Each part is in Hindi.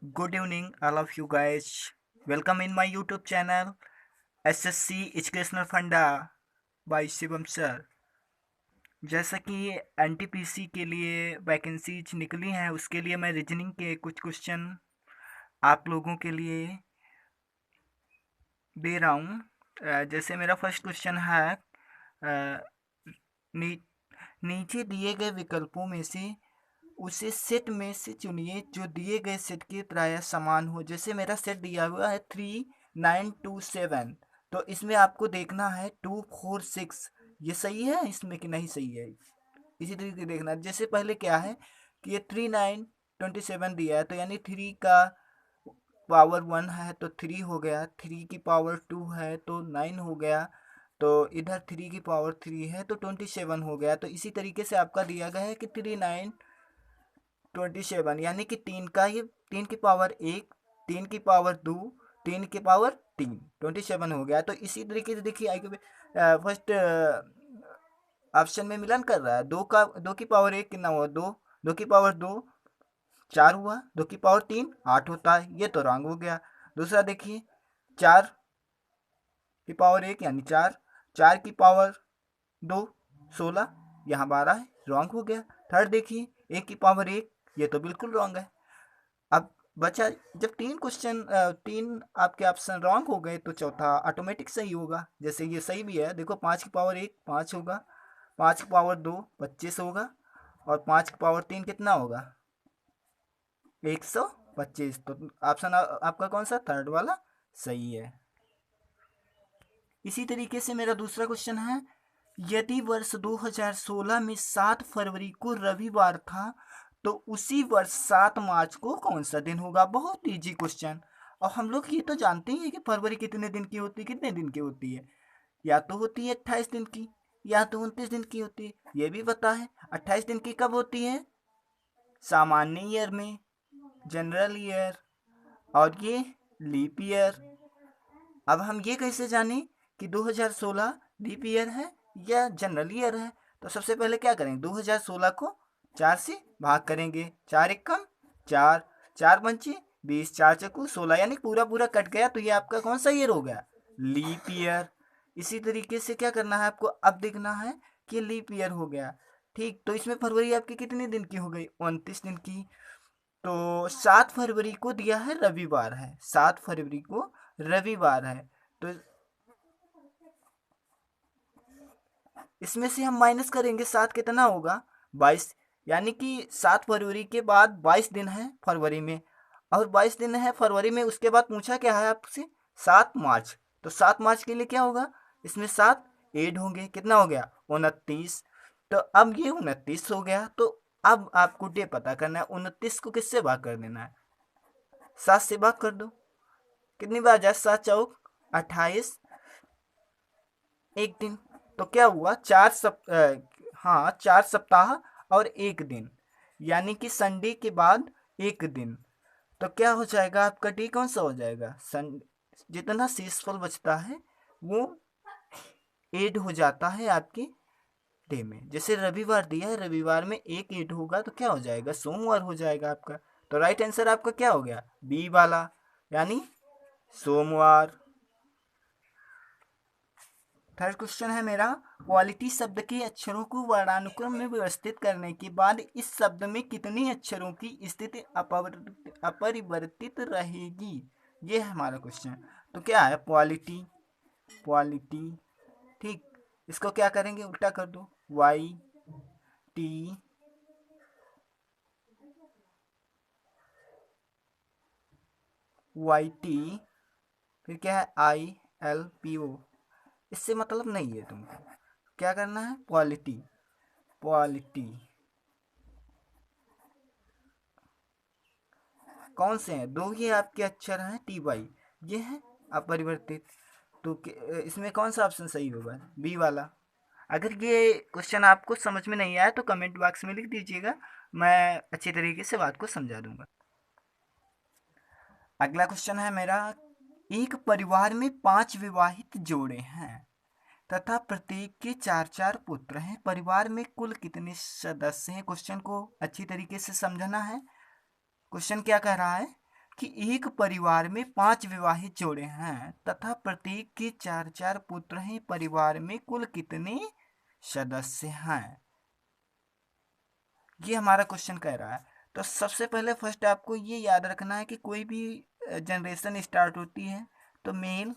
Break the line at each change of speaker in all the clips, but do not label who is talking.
Good evening, all of you guys. Welcome in my YouTube channel SSC Educational Funda by Shivam sir. जैसा कि एनटीपीसी के लिए वैकेंसीज निकली हैं, उसके लिए मैं रीजनिंग के कुछ क्वेश्चन आप लोगों के लिए दे रहा हूँ। जैसे मेरा फर्स्ट क्वेश्चन है, अ, नी, नीचे दिए गए विकल्पों में से उसे सेट में से चुनिए जो दिए गए सेट के प्राय समान हो। जैसे मेरा सेट दिया हुआ है 3927, तो इसमें आपको देखना है 246 ये सही है इसमें कि नहीं सही है। इसी तरीके से देखना, जैसे पहले क्या है कि ये 3927 दिया है, तो यानी 3 का पावर 1 है तो 3 हो गया, 3 की पावर 2 है तो 9 हो गया, तो इधर 3 की पावर 3 है तो 27 हो गया। तो इसी तरीके से आपका दिया गया है कि 3927, यानी कि 3 का ये 3 की पावर 1, 3 की पावर 2, 3 की पावर 3, 27 हो गया। तो इसी तरीके से देखिए आई फर्स्ट ऑप्शन में मिलन कर रहा है। 2 की पावर 1 कितना हुआ, 2, 2 की पावर 2 4 हुआ, 2 की पावर 3 8 होता है, ये तो रॉन्ग हो गया। दूसरा देखिए 4 की पावर 1 यानी 4, 4 की पावर 2 16, यहाँ 12 है, रॉन्ग हो गया। थर्ड देखिए 1 की पावर 1, ये तो बिल्कुल रॉन्ग है। अब बचा, जब तीन आपके ऑप्शन रॉन्ग हो गए तो चौथा ऑटोमेटिक सही होगा। जैसे ये सही भी है, देखो 5 की पावर 1 5 होगा, 5 की पावर 2 25 होगा, और 5 की पावर 3 कितना होगा 125। तो ऑप्शन आपका कौन सा, थर्ड वाला सही है। इसी तरीके से मेरा दूसरा क्वेश्चन है, यदि वर्ष 2016 में 7 फरवरी को रविवार था तो उसी वर्ष 7 मार्च को कौन सा दिन होगा। बहुत इजी क्वेश्चन। और हम लोग ये तो जानते ही हैं कि फरवरी कितने दिन की होती है, कितने दिन की होती है, या तो होती है 28 दिन की, या तो 29 दिन की होती है। ये भी पता है 28 दिन की कब होती है, सामान्य ईयर में, जनरल ईयर, और ये लीप ईयर। अब हम ये कैसे जाने कि 2016 लीप ईयर है या जनरल ईयर है। तो सबसे पहले क्या करेंगे, 2016 को 4 से भाग करेंगे, 4 एक कम 4, 4 पंचे 20, 4 चक्कू 16, यानी पूरा पूरा कट गया, तो ये आपका कौन सा ईयर हो गया, लीप ईयर। इसी तरीके से क्या करना है आपको, अब देखना है कि लीप ईयर हो गया। ठीक, तो इसमें फरवरी आपकी कितने दिन की हो गई, 29 दिन की। तो 7 फरवरी को दिया है रविवार है, 7 फरवरी को रविवार है, तो इसमें से हम माइनस करेंगे, 7 कितना होगा 22, यानी कि 7 फरवरी के बाद 22 दिन है फरवरी में, और 22 दिन है फरवरी में। उसके बाद पूछा क्या है आपसे, 7 मार्च, तो 7 मार्च के लिए क्या होगा, इसमें 7 ऐड होंगे, कितना हो गया 29। तो अब ये 29 हो गया, तो अब आपको डे पता करना है, 29 को किससे भाग कर देना है, 7 से भाग कर दो। कितनी बार जाए, 7 चौक 28, एक दिन। तो क्या हुआ, हाँ 4 सप्ताह और एक दिन, यानी कि संडे के बाद एक दिन। तो क्या हो जाएगा आपका डे कौन सा हो जाएगा, जितना शेषफल बचता है वो ऐड हो जाता है आपके डे में। जैसे रविवार दिया है, रविवार में एक ऐड होगा तो क्या हो जाएगा, सोमवार हो जाएगा आपका। तो राइट आंसर आपका क्या हो गया, बी वाला, यानी सोमवार। थर्ड क्वेश्चन है मेरा, क्वालिटी शब्द के अक्षरों को वर्णानुक्रम में व्यवस्थित करने के बाद इस शब्द में कितने अक्षरों की स्थिति अपरिवर्तित रहेगी। ये है हमारा क्वेश्चन। तो क्या है, क्वालिटी, क्वालिटी, ठीक, इसको क्या करेंगे, उल्टा कर दो, वाई टी वाई टी, फिर क्या है आई एल पी ओ। इससे मतलब नहीं है तुमको, क्या करना है, क्वालिटी, क्वालिटी। कौन से हैं, दो ही आपके अक्षर हैं, टी वाई, ये है अपरिवर्तित। तो इसमें कौन सा ऑप्शन सही होगा, बी वाला। अगर ये क्वेश्चन आपको समझ में नहीं आया तो कमेंट बॉक्स में लिख दीजिएगा, मैं अच्छी तरीके से बात को समझा दूंगा। अगला क्वेश्चन है मेरा, एक परिवार में 5 विवाहित जोड़े हैं तथा प्रत्येक के 4 4 पुत्र हैं। परिवार में कुल कितने सदस्य हैं। क्वेश्चन को अच्छी तरीके से समझना है। क्वेश्चन क्या कह रहा है, कि एक परिवार में 5 विवाहित जोड़े हैं तथा प्रत्येक के 4-4 पुत्र हैं। परिवार में कुल कितने सदस्य हैं? ये हमारा क्वेश्चन कह रहा है। तो सबसे पहले फर्स्ट आपको ये याद रखना है कि कोई भी जनरेशन स्टार्ट होती है तो मेल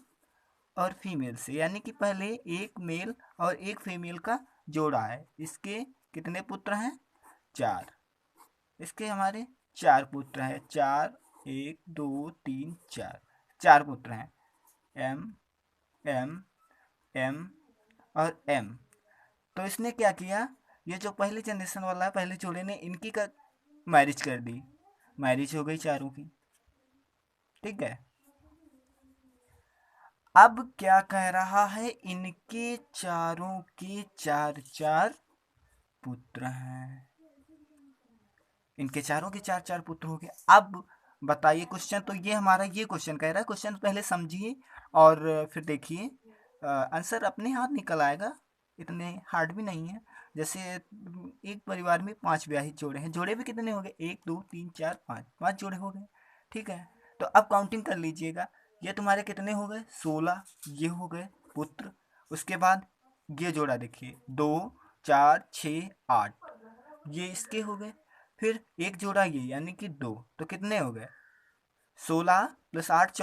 और फीमेल से, यानी कि पहले एक मेल और एक फीमेल का जोड़ा है। इसके कितने पुत्र हैं? 4। इसके हमारे 4 पुत्र हैं। 4, 1 2 3 4, 4 पुत्र हैं। एम एम एम और एम। तो इसने क्या किया, ये जो पहली जनरेशन वाला है, पहले जोड़े ने इनकी का मैरिज कर दी। मैरिज हो गई चारों की, ठीक है। अब क्या कह रहा है, इनके चारों के 4-4 पुत्र हैं। इनके चारों के 4-4 पुत्र हो गए। अब बताइए क्वेश्चन, तो ये हमारा ये क्वेश्चन कह रहा है। क्वेश्चन पहले समझिए और फिर देखिए, आंसर अपने हाथ निकल आएगा, इतने हार्ड भी नहीं है। जैसे एक परिवार में 5 विवाहित जोड़े हैं, जोड़े भी कितने हो गए? 1 2 3 4 5, 5 जोड़े हो गए, ठीक है। तो अब काउंटिंग कर लीजिएगा, ये तुम्हारे कितने हो गए? 16, ये हो गए पुत्र। उसके बाद ये जोड़ा देखिए, 2 4 6 8, ये इसके हो गए। फिर एक जोड़ा ये, यानी कि 2, तो कितने हो गए? 16 प्लस 8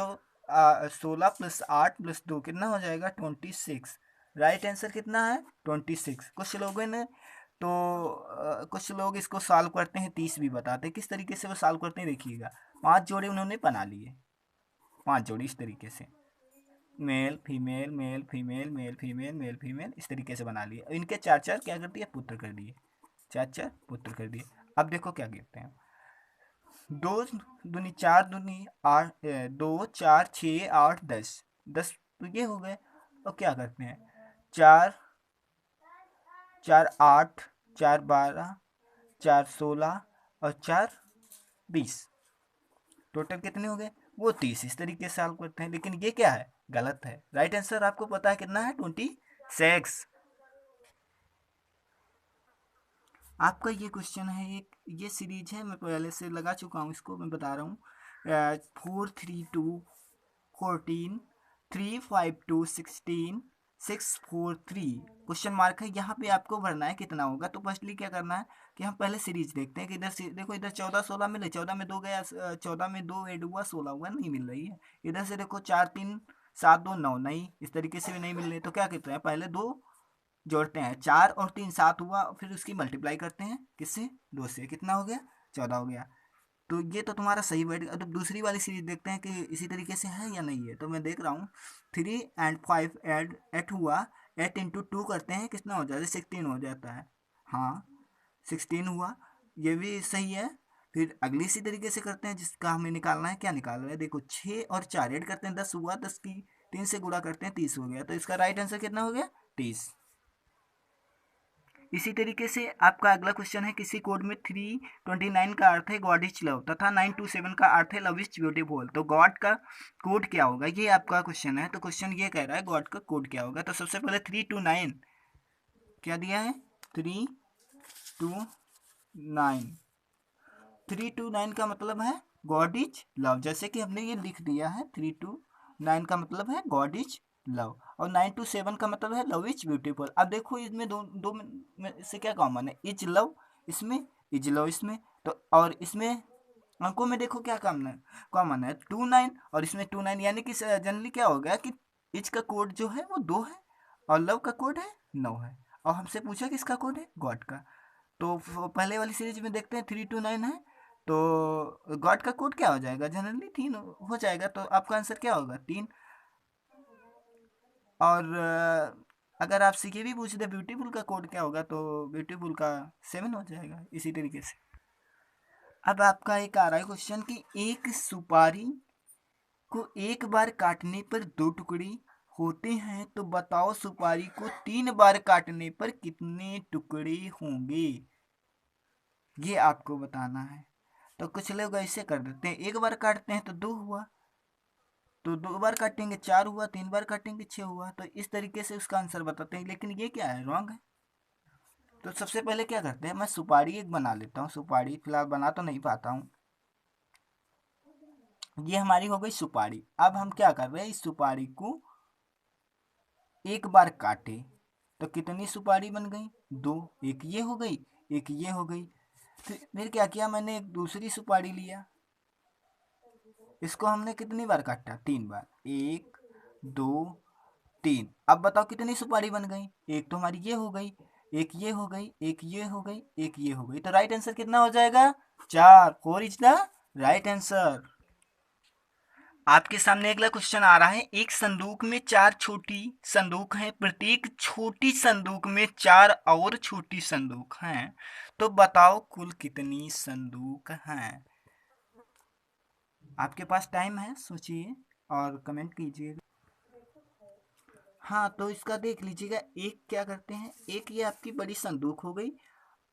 16 प्लस 8 प्लस 2 कितना हो जाएगा? 26। राइट आंसर कितना है? 26। कुछ लोगों ने तो कुछ लोग इसको सॉल्व करते हैं 30 भी बताते हैं। किस तरीके से वो सॉल्व करते हैं देखिएगा। 5 जोड़े उन्होंने बना लिए, 5 जोड़े इस तरीके से, male female male female male female male female, इस तरीके से बना लिए। इनके 4-4 क्या कर दिए? पुत्र कर दिए। 4-4 पुत्र कर दिए। अब देखो क्या कहते हैं, 2 दूनी 4 दूनी 8, 2 4 6 8 10, 10 तो ये हो गए। और क्या करते हैं, 4 4 8 4 12 4 16 और 4 20, टोटल कितने हो गए? वो 30। इस तरीके से सॉल्व करते हैं, लेकिन ये क्या है? गलत है। राइट आंसर आपको पता है कितना है? 26। आपका ये क्वेश्चन है, एक ये सीरीज है, मैं पहले से लगा चुका हूँ इसको, मैं बता रहा हूँ। 4 3 2 14, 3 5 2 16, 6 4 3, क्वेश्चन मार्क है। यहाँ पे आपको भरना है कितना होगा। तो फर्स्टली क्या करना है कि हम पहले सीरीज देखते हैं कि इधर से देखो, इधर 14 16 मिले, 14 में 2 गया, 14 में 2 ऐड हुआ, 16 हुआ, नहीं मिल रही है। इधर से देखो 4 3 7 2 9, नहीं, इस तरीके से भी नहीं मिल रही। तो क्या कहते हैं, पहले 2 जोड़ते हैं, 4 और 3 7 हुआ, फिर उसकी मल्टीप्लाई करते हैं किससे? 2 से, कितना हो गया? 14 हो गया। तो ये तो तुम्हारा सही बैठ गया। तो दूसरी वाली सीरीज देखते हैं कि इसी तरीके से है या नहीं है। तो मैं देख रहा हूँ 3 एंड 5 एड 8 हुआ, 8 इंटू 2 करते हैं, कितना हो जाता है? 16 हो जाता है। हाँ 16 हुआ, ये भी सही है। फिर अगली इसी तरीके से करते हैं, जिसका हमें निकालना है। क्या निकाल रहे हैं? देखो 6 और 4 ऐड करते हैं, 10 हुआ, 10 की 3 से गुणा करते हैं, 30 हो गया। तो इसका राइट आंसर कितना हो गया? 30। इसी तरीके से आपका अगला क्वेश्चन है, किसी कोड में 329 का अर्थ है गॉड इज लव तथा 927 का अर्थ है लव इज ब्यूटीफुल। तो गॉड का कोड क्या होगा, ये आपका क्वेश्चन है। तो क्वेश्चन ये कह रहा है गॉड का कोड क्या होगा। तो सबसे पहले 329 क्या दिया है? 329, 329 का मतलब है गॉड इज लव, जैसे कि हमने ये लिख दिया है। 329 का मतलब है गॉड इज लव, और 927 का मतलब है लव इज ब्यूटीफुल। अब देखो इसमें दो दो में से क्या कॉमन है? इज लव इसमें, इज लव इसमें। तो और इसमें अंकों में देखो क्या कॉमन है? 29, और इसमें 29, यानी कि जनरली क्या हो गया कि इज का कोड जो है वो 2 है और लव का कोड है 9 है। और हमसे पूछा किसका कोड है? गॉड का। तो पहले वाली सीरीज में देखते हैं 329 है, तो गॉड का कोड क्या हो जाएगा? जनरली 3 हो जाएगा। तो आपका आंसर क्या होगा? 3। और अगर आपसे ये भी पूछ दे ब्यूटीफुल का कोड क्या होगा, तो ब्यूटीफुल का 7 हो जाएगा, इसी तरीके से। अब आपका एक आ रहा है क्वेश्चन कि एक सुपारी को एक बार काटने पर 2 टुकड़े होते हैं, तो बताओ सुपारी को 3 बार काटने पर कितने टुकड़े होंगे, ये आपको बताना है। तो कुछ लोग ऐसे कर देते हैं, एक बार काटते हैं तो 2 हुआ, तो 2 बार काटेंगे 4 हुआ, 3 बार काटेंगे 6 हुआ। तो इस तरीके से उसका आंसर बताते हैं, लेकिन ये क्या है? रॉन्ग है। तो सबसे पहले क्या करते हैं, मैं सुपारी एक बना लेता हूँ। सुपारी फिलहाल बना तो नहीं पाता हूँ। ये हमारी हो गई सुपारी। अब हम क्या कर रहे हैं, इस सुपारी को एक बार काटे तो कितनी सुपारी बन गई, दो। एक ये हो गई, एक ये हो गई। फिर क्या किया, मैंने एक दूसरी सुपारी लिया, इसको हमने कितनी बार काटा, तीन बार, एक, दो, तीन। अब बताओ कितनी सुपारी बन गई, एक तो हमारी ये हो गई, एक ये हो गई, एक ये हो गई, एक ये हो गई। तो राइट आंसर कितना हो जाएगा, चार। Four is the right answer. आपके सामने अगला क्वेश्चन आ रहा है, एक संदूक में चार छोटी संदूक हैं, प्रत्येक छोटी संदूक में चार और छोटी संदूक हैं, तो बताओ कुल कितनी संदूक हैं। आपके पास टाइम है, सोचिए और कमेंट कीजिए। हाँ, तो इसका देख लीजिएगा, एक क्या करते हैं, एक ये आपकी बड़ी संदूक हो गई,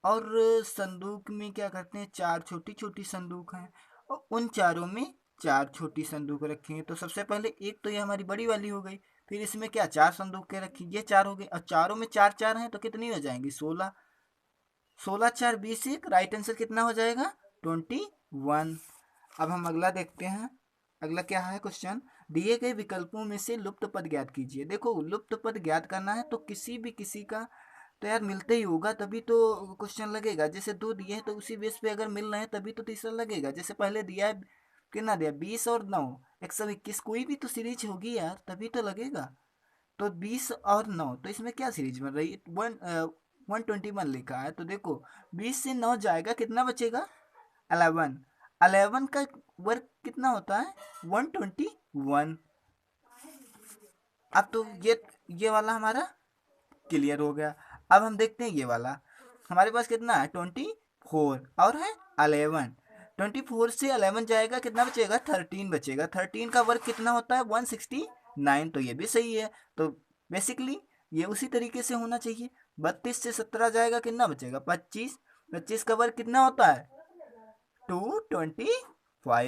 और संदूक में क्या करते हैं, चार छोटी छोटी संदूक हैं, और उन चारों में चार छोटी संदूक रखेंगे। तो सबसे पहले एक तो ये हमारी बड़ी वाली हो गई, फिर इसमें क्या चार संदूक के रखी, ये चार हो गई, और चारों में चार चार हैं तो कितनी हो जाएंगी, 16। 16 चार 20, एक राइट आंसर कितना हो जाएगा, 21। अब हम अगला देखते हैं। अगला क्या है क्वेश्चन, दिए गए विकल्पों में से लुप्त पद ज्ञात कीजिए। देखो लुप्त पद ज्ञात करना है तो किसी का तो यार मिलते ही होगा, तभी तो क्वेश्चन लगेगा। जैसे दो दिए हैं तो उसी बेस पे अगर मिल रहे हैं तभी तो तीसरा लगेगा। जैसे पहले दिया है, कितना दिया, 20 और 9, 121, कोई भी तो सीरीज होगी यार, तभी तो लगेगा। तो 20 और 9, तो इसमें क्या सीरीज बन रही है, 121 लिखा है, तो देखो 20 से 9 जाएगा, कितना बचेगा, 11। 11 का वर्ग कितना होता है, 121। अब तो ये वाला हमारा क्लियर हो गया। अब हम देखते हैं ये वाला, हमारे पास कितना है, 24 और है 11। 24 से 11 जाएगा, कितना बचेगा, 13 बचेगा। 13 का वर्ग कितना होता है, 169, तो ये भी सही है। तो बेसिकली ये उसी तरीके से होना चाहिए। 32 से 17 जाएगा, कितना बचेगा, 25। 25 का वर्ग कितना होता है, 225।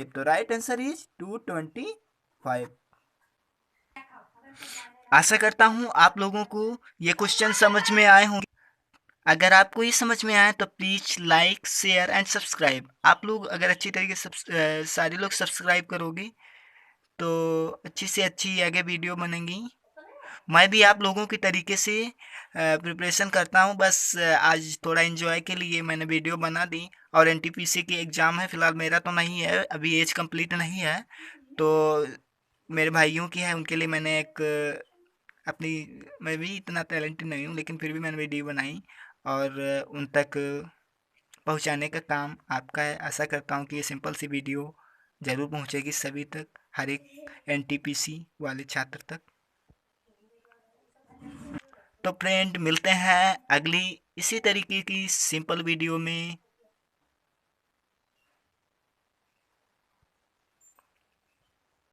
तो राइट आंसर इज 225। आशा करता हूँ आप लोगों को ये क्वेश्चन समझ में आए होंगे। अगर आपको ये समझ में आए तो please like share and subscribe. आप लोग अगर अच्छी तरीके से सारे लोग सब्सक्राइब करोगे तो अच्छी से अच्छी आगे वीडियो बनेंगी। मैं भी आप लोगों की तरीके से प्रिपरेशन करता हूँ, बस आज थोड़ा एंजॉय के लिए मैंने वीडियो बना दी। और एनटीपीसी की एग्ज़ाम है, फ़िलहाल मेरा तो नहीं है, अभी एज कंप्लीट नहीं है, तो मेरे भाइयों की है, उनके लिए मैंने एक अपनी, मैं भी इतना टैलेंटेड नहीं हूँ लेकिन फिर भी मैंने वीडियो बनाई और उन तक पहुँचाने का काम आपका है। आशा करता हूँ कि ये सिंपल सी वीडियो ज़रूर पहुँचेगी सभी तक, हर एक एनटीपीसी वाले छात्र तक। तो फ्रेंड मिलते हैं अगली इसी तरीके की सिंपल वीडियो में।